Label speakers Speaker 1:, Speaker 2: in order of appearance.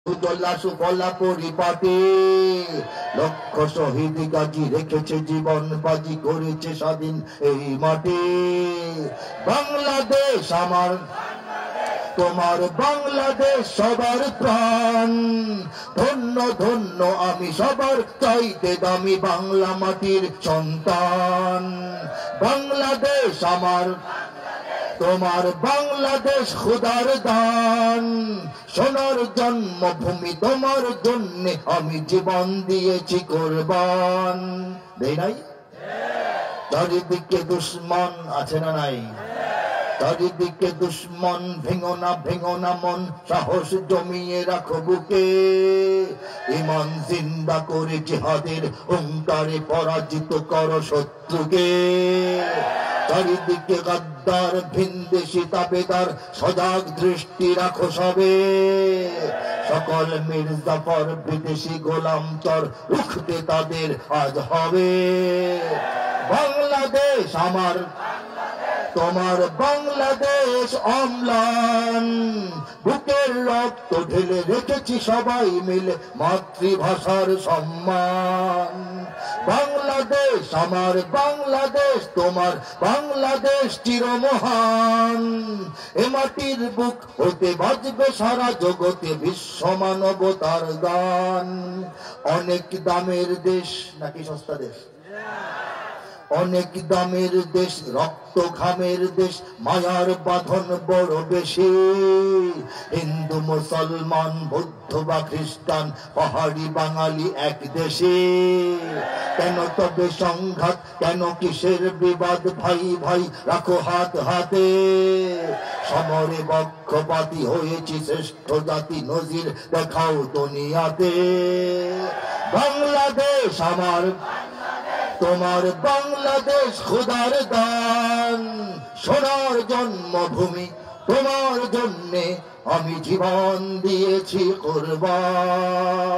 Speaker 1: উজ্জ্বলা সুফলা পরিপাটি লক্ষ শহীদ গাজী রেখেছে জীবন বাজি করেছে স্বাধীন এই মাটি। বাংলাদেশ আমার তোমার বাংলাদেশ সবার প্রাণ, ধন্য ধন্য আমি সবার চাইতে দামি বাংলা মাটির সন্তান। বাংলাদেশ আমার তোমার বাংলাদেশ খোদার দান, সোনার জন্মভূমি তোমার জন্য আমি জীবন দিয়েছি কোরবান। দেই নাই? চারিদিকে দুশ্মন আছে না নাই? চারিদিকে দুশ্মন, ভেঙো না মন, সাহস জমিয়ে রাখো বুকে। ইমান জিন্দা করে জিহাদের হুঙ্কারে পরাজিত করো শত্রুকে। চারিদিকে গাদ্দার ভিনদেশি তাবেদার, সজাগ দৃষ্টি রাখো সবে। সকল মির্জাফর বিদেশি গোলাম চর, রুখতে তাদের আজ হবে। বাংলাদেশ আমার তোমার বাংলাদেশ অম্লান, বুকের রক্ত ঢেলে রেখেছি সবাই মিলে মাতৃভাষার সম্মান। বাংলাদেশ আমার বাংলাদেশ তোমার বাংলাদেশ চিরমহান, এ মাটির বুক হতে বাজবে সারা জগতে বিশ্ব মানবতার গান। অনেক দামের দেশ নাকি সস্তা দেশ? অনেক দামের দেশ, রক্ত ঘামের দেশ, মায়ার বাঁধন বড় বেশি। হিন্দু মুসলমান বৌদ্ধ বা খ্রিস্টান, পাহাড়ি বাঙালি এক দেশে। কেন তবে সংঘাত, কেন কিসের বিবাদ? ভাই ভাই রাখো হাত হাতে। সমরে পক্ষপাতী হয়েছি শ্রেষ্ঠ জাতি, নজির দেখাও দুনিয়াতে। বাংলাদেশ আমার তোমার বাংলাদেশ খোদার দান, সোনার জন্মভূমি তোমার জন্যে আমি জীবন দিয়েছি কোরবান।